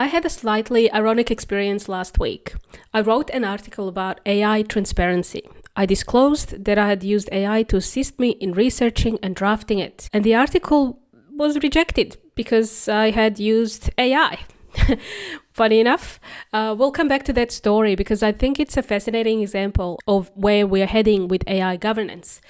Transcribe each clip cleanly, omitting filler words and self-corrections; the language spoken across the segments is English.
I had a slightly ironic experience last week. I wrote an article about AI transparency. I disclosed that I had used AI to assist me in researching and drafting it. And the article was rejected because I had used AI. Funny enough, we'll come back to that story because I think it's a fascinating example of where we're heading with AI governance.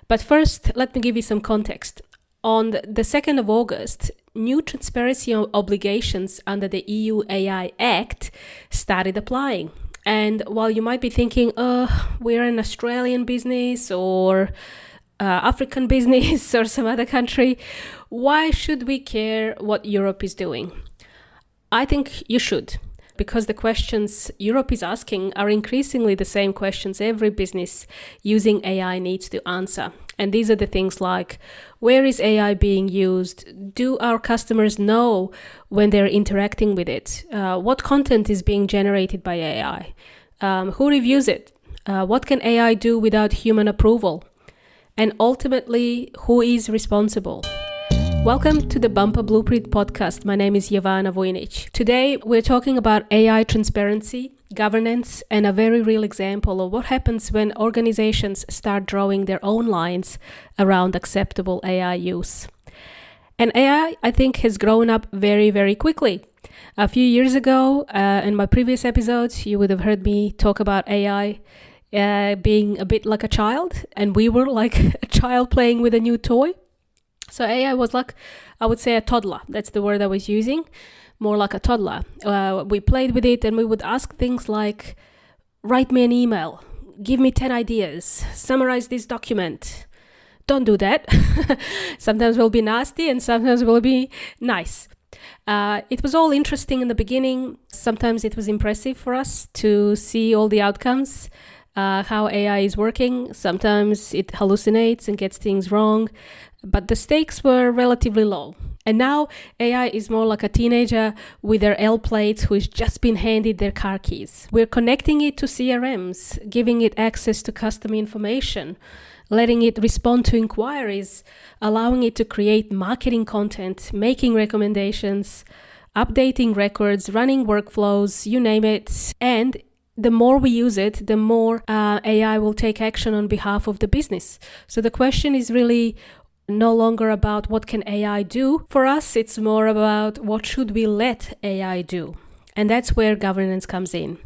But first, let me give you some context. On the 2nd of August, new transparency obligations under the EU AI Act started applying. And while you might be thinking, we're an Australian business or African business or some other country, why should we care what Europe is doing? I think you should, because the questions Europe is asking are increasingly the same questions every business using AI needs to answer. And these are the things like, where is AI being used? Do our customers know when they're interacting with it? What content is being generated by AI? Who reviews it? What can AI do without human approval? And ultimately, who is responsible? Welcome to the Bumper Blueprint podcast. My name is Jovana Vujnic. Today, we're talking about AI transparency, governance, and a very real example of what happens when organizations start drawing their own lines around acceptable AI use. And AI, I think, has grown up very, very quickly. A few years ago, in my previous episodes, you would have heard me talk about AI being a bit like a child, and we were like a child playing with a new toy. So AI was like, I would say, a toddler. That's the word I was using, more like a toddler. We played with it and we would ask things like, write me an email, give me 10 ideas, summarize this document. Don't do that. Sometimes we'll be nasty and sometimes we'll be nice. It was all interesting in the beginning. Sometimes it was impressive for us to see all the outcomes, how AI is working. Sometimes it hallucinates and gets things wrong. But the stakes were relatively low. And now AI is more like a teenager with their L plates who's just been handed their car keys. We're connecting it to CRMs, giving it access to customer information, letting it respond to inquiries, allowing it to create marketing content, making recommendations, updating records, running workflows, you name it. And the more we use it, the more AI will take action on behalf of the business. So the question is really no longer about what can AI do. For us, it's more about what should we let AI do. And that's where governance comes in.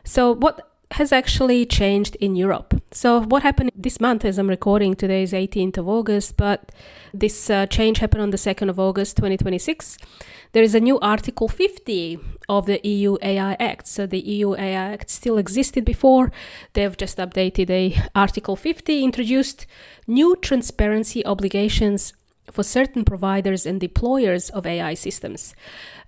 So what has actually changed in Europe? So what happened this month as I'm recording? Today is 18th of August, but this change happened on the 2nd of August 2026. There is a new Article 50 of the EU AI Act. So the EU AI Act still existed before. They've just updated Article 50, introduced new transparency obligations for certain providers and deployers of AI systems.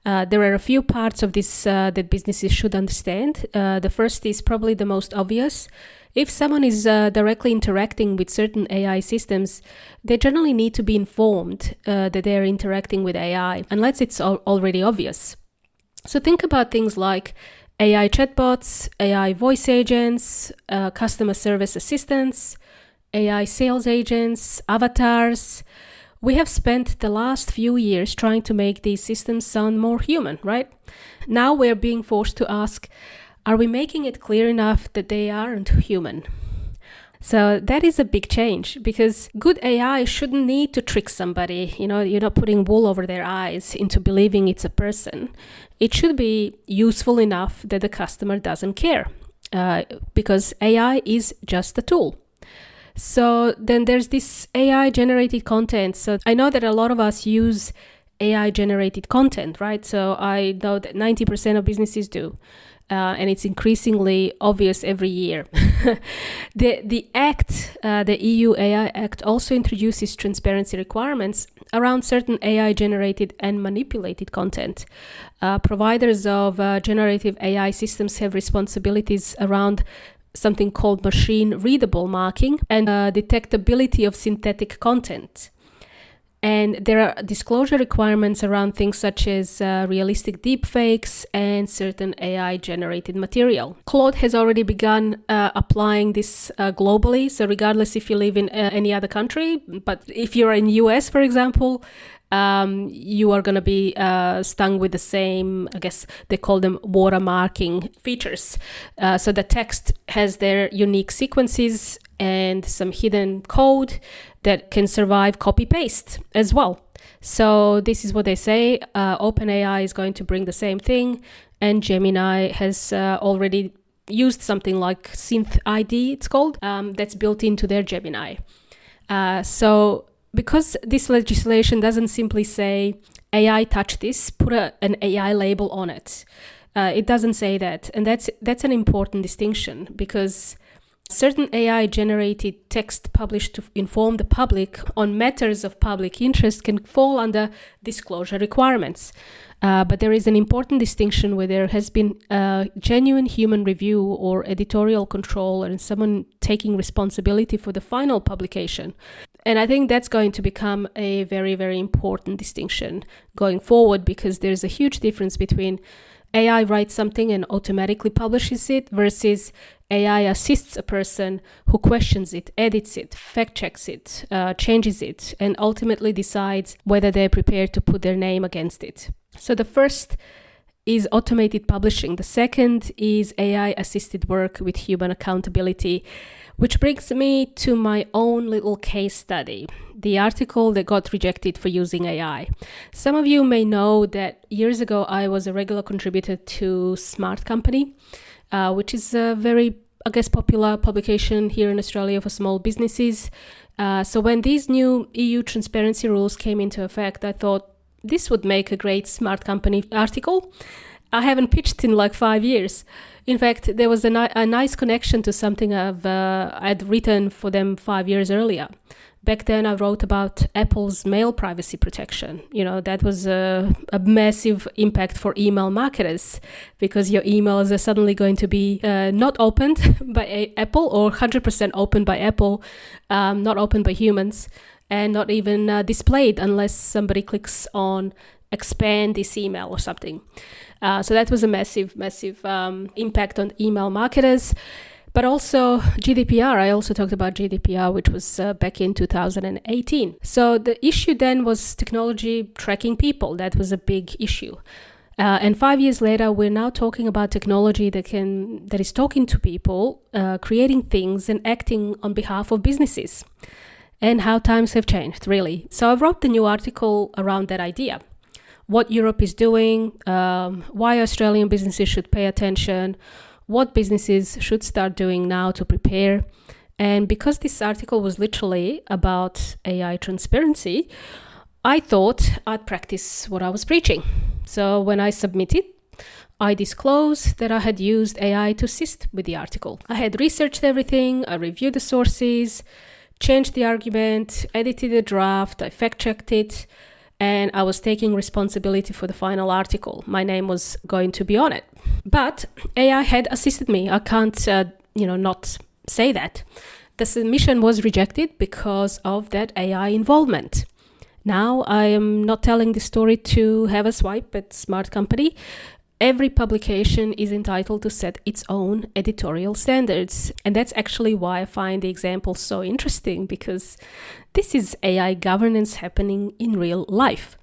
There are a few parts of this that businesses should understand. The first is probably the most obvious. If someone is directly interacting with certain AI systems, they generally need to be informed that they're interacting with AI, unless it's already obvious. So think about things like AI chatbots, AI voice agents, customer service assistants, AI sales agents, avatars. We have spent the last few years trying to make these systems sound more human, right? Now we're being forced to ask, are we making it clear enough that they aren't human? So that is a big change because good AI shouldn't need to trick somebody. You're not putting wool over their eyes into believing it's a person. It should be useful enough that the customer doesn't care because AI is just a tool. So then there's this AI generated content. So I know that a lot of us use AI generated content, right? So I know that 90% of businesses do. And it's increasingly obvious every year. The Act, the EU AI Act, also introduces transparency requirements around certain AI generated and manipulated content. Providers of generative AI systems have responsibilities around something called machine readable marking and detectability of synthetic content. And there are disclosure requirements around things such as realistic deepfakes and certain AI-generated material. Claude has already begun applying this globally, so regardless if you live in any other country, but if you're in US, for example, you are going to be stung with the same, I guess they call them watermarking features. So the text has their unique sequences and some hidden code that can survive copy-paste as well. So this is what they say. OpenAI is going to bring the same thing, and Gemini has already used something like Synth ID, it's called, that's built into their Gemini. So because this legislation doesn't simply say AI touch this, put an AI label on it. It doesn't say that. And that's an important distinction, because certain AI-generated text published to inform the public on matters of public interest can fall under disclosure requirements. But there is an important distinction where there has been a genuine human review or editorial control and someone taking responsibility for the final publication. And I think that's going to become a very, very important distinction going forward, because there's a huge difference between AI writes something and automatically publishes it versus AI assists a person who questions it, edits it, fact checks it, changes it, and ultimately decides whether they're prepared to put their name against it. So the first is automated publishing. The second is AI-assisted work with human accountability, which brings me to my own little case study, the article that got rejected for using AI. Some of you may know that years ago I was a regular contributor to Smart Company, which is a very, I guess, popular publication here in Australia for small businesses. So when these new EU transparency rules came into effect, I thought this would make a great Smart Company article. I haven't pitched in like 5 years. In fact, there was a nice connection to something I'd written for them 5 years earlier. Back then, I wrote about Apple's mail privacy protection. You know, that was a massive impact for email marketers, because your emails are suddenly going to be not opened by Apple, or 100% opened by Apple, not opened by humans, and not even displayed unless somebody clicks on expand this email or something. So that was a massive impact on email marketers. But also GDPR. I also talked about GDPR, which was back in 2018. So the issue then was technology tracking people. That was a big issue. And 5 years later, we're now talking about technology that is talking to people, creating things and acting on behalf of businesses. And how times have changed, really. So I wrote the new article around that idea. What Europe is doing, why Australian businesses should pay attention, what businesses should start doing now to prepare. And because this article was literally about AI transparency, I thought I'd practice what I was preaching. So when I submitted, I disclosed that I had used AI to assist with the article. I had researched everything, I reviewed the sources, changed the argument, edited the draft, I fact-checked it, and I was taking responsibility for the final article. My name was going to be on it. But AI had assisted me. I can't, not say that. The submission was rejected because of that AI involvement. Now I am not telling the story to have a swipe at Smart Company. Every publication is entitled to set its own editorial standards. And that's actually why I find the example so interesting, because this is AI governance happening in real life.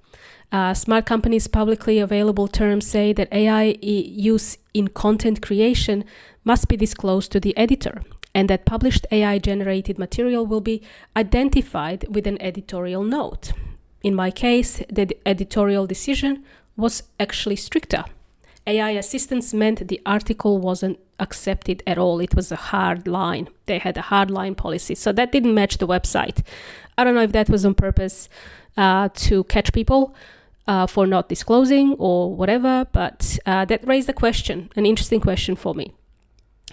Smart Company's publicly available terms say that AI use in content creation must be disclosed to the editor, and that published AI-generated material will be identified with an editorial note. In my case, the editorial decision was actually stricter. AI assistance meant the article wasn't accepted at all. It was a hard line. They had a hard line policy. So that didn't match the website. I don't know if that was on purpose to catch people for not disclosing or whatever, but that raised a question, an interesting question for me.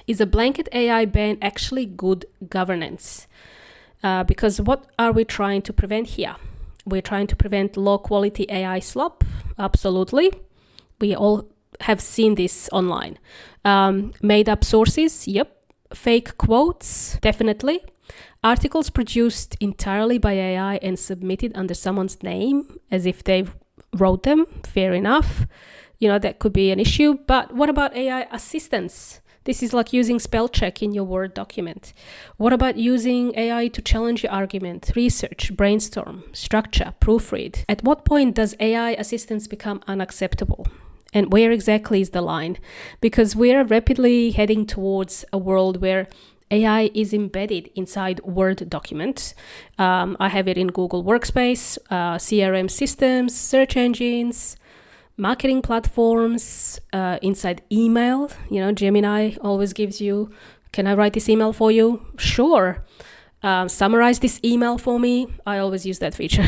Is a blanket AI ban actually good governance? Because what are we trying to prevent here? We're trying to prevent low-quality AI slop? Absolutely. We all have seen this online. Made up sources? Yep. Fake quotes? Definitely. Articles produced entirely by AI and submitted under someone's name as if they wrote them? Fair enough. That could be an issue. But what about AI assistance? This is like using spell check in your Word document. What about using AI to challenge your argument, research, brainstorm, structure, proofread? At what point does AI assistance become unacceptable? And where exactly is the line? Because we're rapidly heading towards a world where AI is embedded inside Word documents. I have it in Google Workspace, CRM systems, search engines, marketing platforms, inside email. Gemini always gives you, can I write this email for you? Sure. Summarize this email for me. I always use that feature.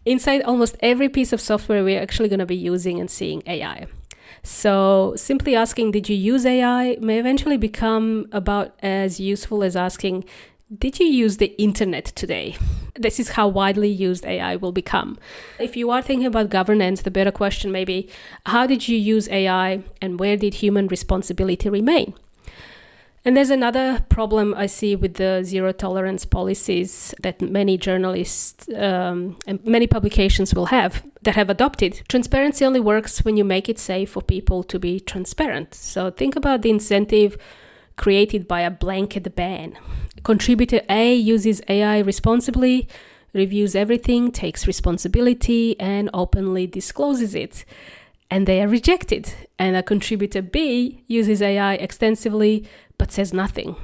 Inside almost every piece of software, we're actually going to be using and seeing AI. So simply asking, did you use AI, may eventually become about as useful as asking, did you use the internet today? This is how widely used AI will become. If you are thinking about governance, the better question may be, how did you use AI and where did human responsibility remain? And there's another problem I see with the zero tolerance policies that many journalists and many publications will have that have adopted. Transparency only works when you make it safe for people to be transparent. So think about the incentive created by a blanket ban. Contributor A uses AI responsibly, reviews everything, takes responsibility, and openly discloses it. And they are rejected. And a contributor B uses AI extensively, but says nothing.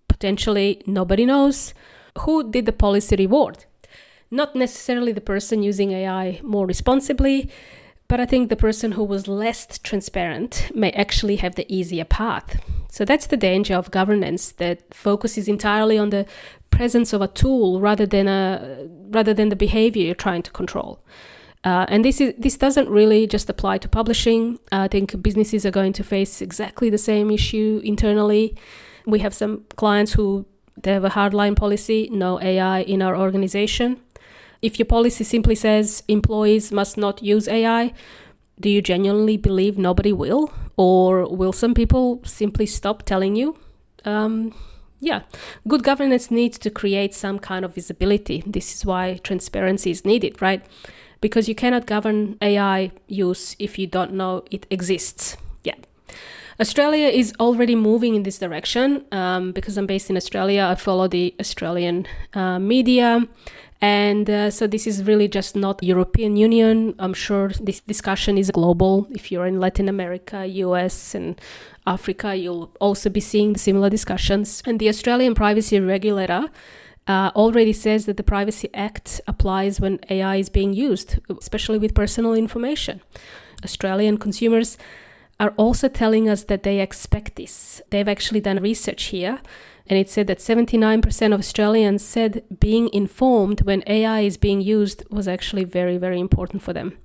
Potentially, nobody knows. Who did the policy reward? Not necessarily the person using AI more responsibly, but I think the person who was less transparent may actually have the easier path. So that's the danger of governance that focuses entirely on the presence of a tool rather than the behavior you're trying to control. And this doesn't really just apply to publishing. I think businesses are going to face exactly the same issue internally. We have some clients who they have a hardline policy, no AI in our organization. If your policy simply says employees must not use AI, do you genuinely believe nobody will? Or will some people simply stop telling you? Good governance needs to create some kind of visibility. This is why transparency is needed, right? Because you cannot govern AI use if you don't know it exists. Australia is already moving in this direction. Because I'm based in Australia, I follow the Australian media. And so this is really just not European Union. I'm sure this discussion is global. If you're in Latin America, US and Africa, you'll also be seeing similar discussions. And the Australian privacy regulator already says that the Privacy Act applies when AI is being used, especially with personal information. Australian consumers are also telling us that they expect this. They've actually done research here, and it said that 79% of Australians said being informed when AI is being used was actually very, very important for them.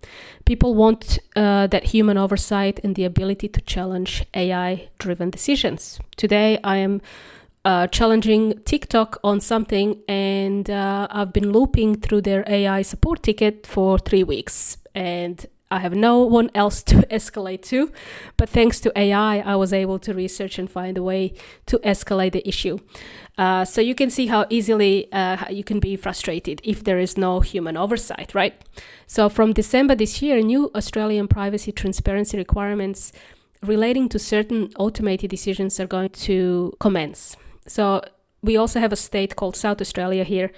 People want that human oversight and the ability to challenge AI-driven decisions. Today, I am challenging TikTok on something, and I've been looping through their AI support ticket for 3 weeks, and I have no one else to escalate to, but thanks to AI, I was able to research and find a way to escalate the issue. So you can see how easily you can be frustrated if there is no human oversight, right? So from December this year, new Australian privacy transparency requirements relating to certain automated decisions are going to commence. So we also have a state called South Australia here.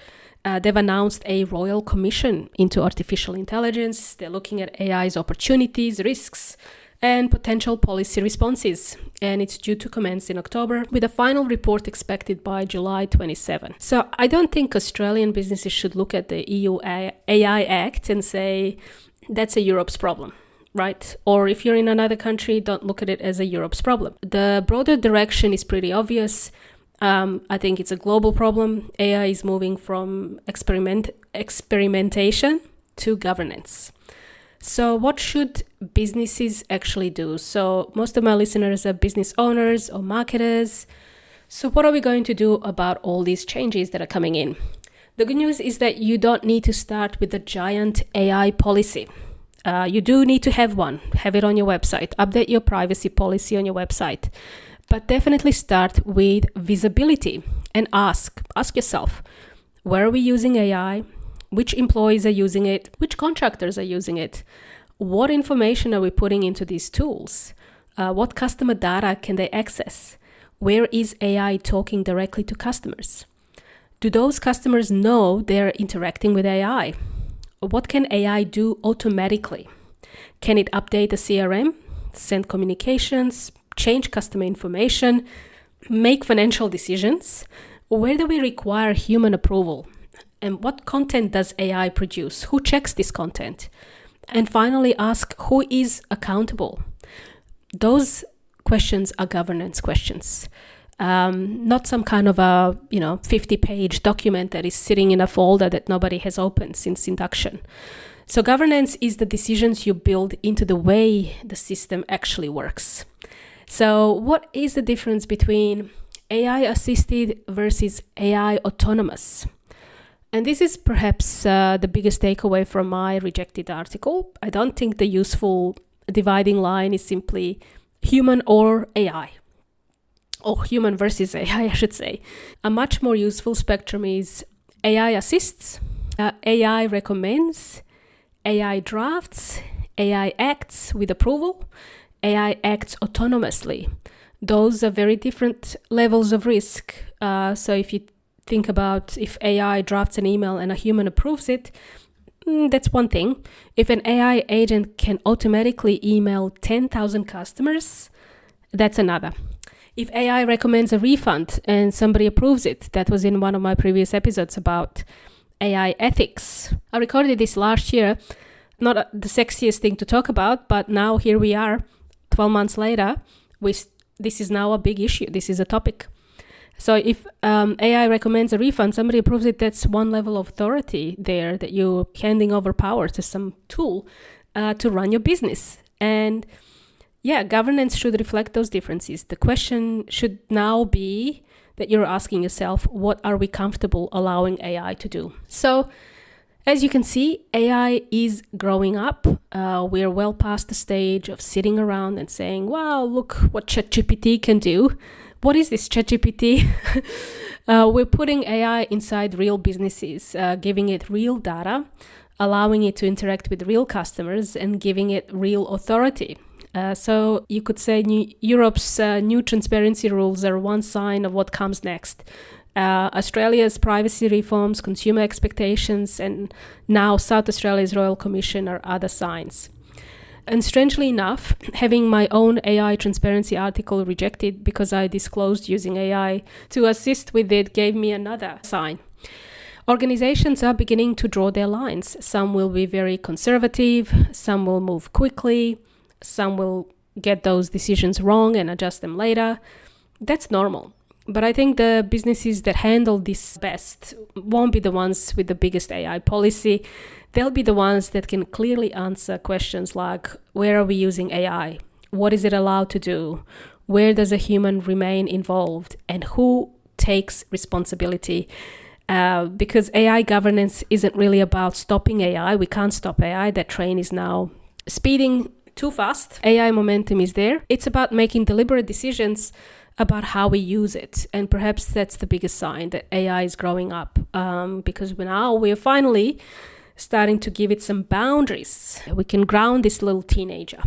They've announced a royal commission into artificial intelligence. They're looking at AI's opportunities, risks, and potential policy responses. And it's due to commence in October, with a final report expected by July 27. So I don't think Australian businesses should look at the EU AI Act and say, that's a Europe's problem, right? Or if you're in another country, don't look at it as a Europe's problem. The broader direction is pretty obvious. I think it's a global problem. AI is moving from experimentation to governance. So what should businesses actually do? So most of my listeners are business owners or marketers. So what are we going to do about all these changes that are coming in? The good news is that you don't need to start with a giant AI policy. You do need to have one. Have it on your website. Update your privacy policy on your website. But definitely start with visibility and ask yourself, where are we using AI? Which employees are using it? Which contractors are using it? What information are we putting into these tools? What customer data can they access? Where is AI talking directly to customers? Do those customers know they're interacting with AI? What can AI do automatically? Can it update a CRM, send communications, change customer information, make financial decisions? Where do we require human approval? And what content does AI produce? Who checks this content? And finally, ask who is accountable. Those questions are governance questions. Not some kind of a 50-page document that is sitting in a folder that nobody has opened since induction. So governance is the decisions you build into the way the system actually works. So what is the difference between AI assisted versus AI autonomous? And this is perhaps the biggest takeaway from my rejected article. I don't think the useful dividing line is simply human or AI. Or human versus AI, I should say. A much more useful spectrum is AI assists, AI recommends, AI drafts, AI acts with approval, AI acts autonomously. Those are very different levels of risk. So if you think about if AI drafts an email and a human approves it, that's one thing. If an AI agent can automatically email 10,000 customers, that's another. If AI recommends a refund and somebody approves it, that was in one of my previous episodes about AI ethics. I recorded this last year, not the sexiest thing to talk about, but now here we are, 12 months later, this is now a big issue. This is a topic. So if AI recommends a refund, somebody approves it, that's one level of authority there that you're handing over power to some tool to run your business. And yeah, governance should reflect those differences. The question should now be that you're asking yourself, what are we comfortable allowing AI to do? So as you can see, AI is growing up. We're well past the stage of sitting around and saying, wow, look what ChatGPT can do. What is this ChatGPT? We're putting AI inside real businesses, giving it real data, allowing it to interact with real customers and giving it real authority. So you could say Europe's new transparency rules are one sign of what comes next. Australia's privacy reforms, consumer expectations, and now South Australia's Royal Commission are other signs. And strangely enough, having my own AI transparency article rejected because I disclosed using AI to assist with it gave me another sign. Organizations are beginning to draw their lines. Some will be very conservative, some will move quickly, some will get those decisions wrong and adjust them later. That's normal. But I think the businesses that handle this best won't be the ones with the biggest AI policy. They'll be the ones that can clearly answer questions like, where are we using AI? What is it allowed to do? Where does a human remain involved? And who takes responsibility? Because AI governance isn't really about stopping AI. We can't stop AI. That train is now speeding too fast. AI momentum is there. It's about making deliberate decisions about how we use it. And perhaps that's the biggest sign that AI is growing up, because now we're finally starting to give it some boundaries. We can ground this little teenager.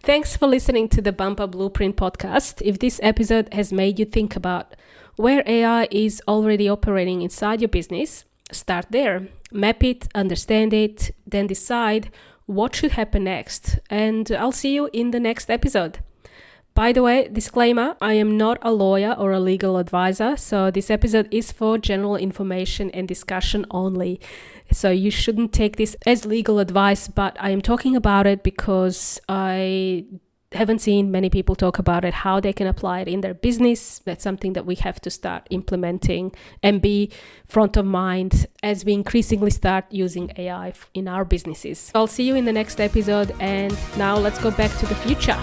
Thanks for listening to the Bumper Blueprint podcast. If this episode has made you think about where AI is already operating inside your business, start there. Map it, understand it, then decide what should happen next. And I'll see you in the next episode. By the way, disclaimer, I am not a lawyer or a legal advisor, so this episode is for general information and discussion only. So you shouldn't take this as legal advice, but I am talking about it because I haven't seen many people talk about it, how they can apply it in their business. That's something that we have to start implementing and be front of mind as we increasingly start using AI in our businesses. I'll see you in the next episode, and now let's go back to the future.